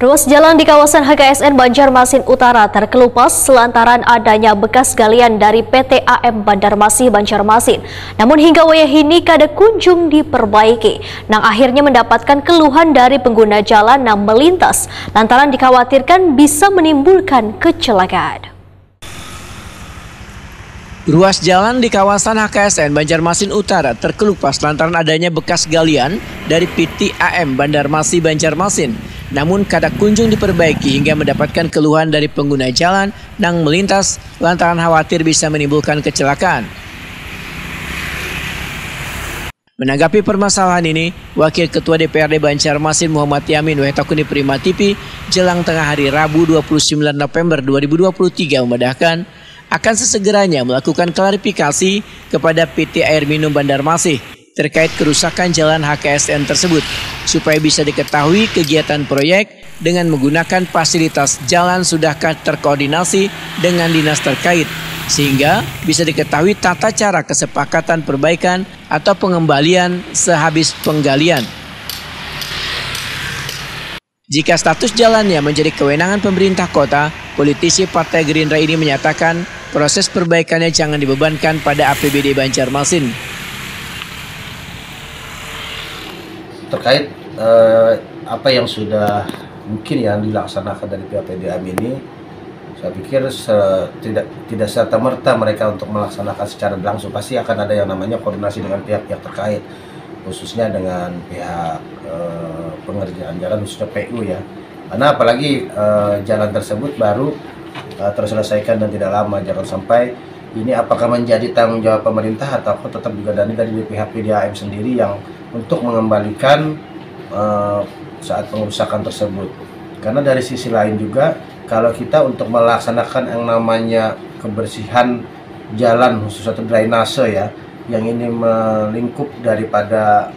Ruas jalan di kawasan HKSN Banjarmasin Utara terkelupas lantaran adanya bekas galian dari PT AM Bandarmasih Banjarmasin. Namun hingga wayahini kada kunjung diperbaiki. Nang akhirnya mendapatkan keluhan dari pengguna jalan yang melintas lantaran dikhawatirkan bisa menimbulkan kecelakaan. Ruas jalan di kawasan HKSN Banjarmasin Utara terkelupas lantaran adanya bekas galian dari PT AM Bandarmasih Banjarmasin. Namun kada kunjung diperbaiki hingga mendapatkan keluhan dari pengguna jalan yang melintas lantaran khawatir bisa menimbulkan kecelakaan. Menanggapi permasalahan ini, Wakil Ketua DPRD Banjarmasin Muhammad Yamin Wetakuni Prima TV jelang tengah hari Rabu 29 November 2023 memedahkan akan sesegeranya melakukan klarifikasi kepada PT Air Minum Bandarmasih terkait kerusakan jalan HKSN tersebut supaya bisa diketahui kegiatan proyek dengan menggunakan fasilitas jalan sudahkah terkoordinasi dengan dinas terkait sehingga bisa diketahui tata cara kesepakatan perbaikan atau pengembalian sehabis penggalian. Jika status jalannya menjadi kewenangan pemerintah kota, politisi Partai Gerindra ini menyatakan proses perbaikannya jangan dibebankan pada APBD Banjarmasin. Terkait apa yang sudah mungkin yang dilaksanakan dari pihak PDAM ini, saya pikir tidak serta-merta mereka untuk melaksanakan secara langsung. Pasti akan ada yang namanya koordinasi dengan pihak-pihak terkait, khususnya dengan pihak pengerjaan jalan, khususnya PU ya. Karena apalagi jalan tersebut baru terselesaikan dan tidak lama, jangan sampai ini apakah menjadi tanggung jawab pemerintah atau tetap juga dari pihak PDAM sendiri yang untuk mengembalikan saat pengerusakan tersebut. Karena dari sisi lain juga kalau kita untuk melaksanakan yang namanya kebersihan jalan khusus atau drainase ya, yang ini melingkup daripada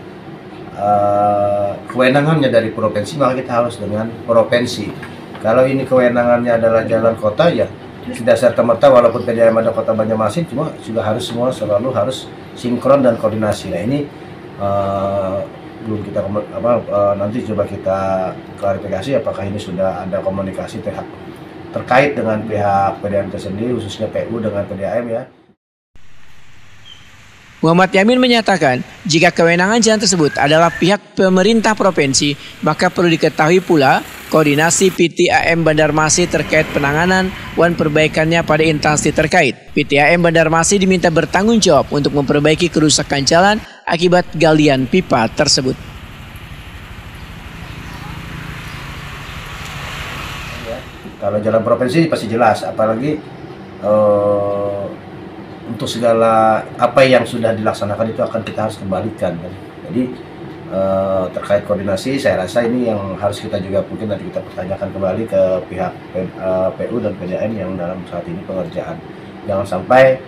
kewenangannya dari provinsi, maka kita harus dengan provinsi. Kalau ini kewenangannya adalah jalan kota ya tidak serta-merta walaupun PDAM ada Kota Banjarmasin, cuma juga harus semua selalu harus sinkron dan koordinasi. Nah ini belum kita nanti coba kita klarifikasi apakah ini sudah ada komunikasi terkait dengan pihak PDAM tersendiri, khususnya PU dengan PDAM ya. Muhammad Yamin menyatakan jika kewenangan jalan tersebut adalah pihak pemerintah provinsi, maka perlu diketahui pula koordinasi PT AM Bandarmasih terkait penanganan dan perbaikannya pada instansi terkait. PT AM Bandarmasih diminta bertanggung jawab untuk memperbaiki kerusakan jalan akibat galian pipa tersebut. Kalau jalan provinsi pasti jelas, apalagi untuk segala apa yang sudah dilaksanakan itu akan kita harus kembalikan. Jadi terkait koordinasi saya rasa ini yang harus kita juga mungkin nanti kita pertanyakan kembali ke pihak PU dan PDAM yang dalam saat ini pengerjaan. Jangan sampai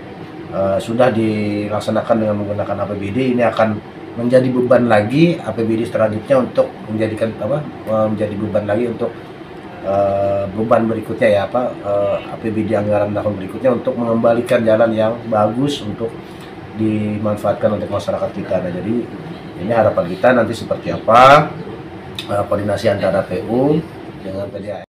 sudah dilaksanakan dengan menggunakan APBD, ini akan menjadi beban lagi APBD selanjutnya untuk menjadikan menjadi beban lagi untuk beban berikutnya ya APBD anggaran tahun berikutnya untuk mengembalikan jalan yang bagus untuk dimanfaatkan untuk masyarakat kita. Nah, jadi ini harapan kita nanti seperti apa koordinasi antara PU dengan PDAM.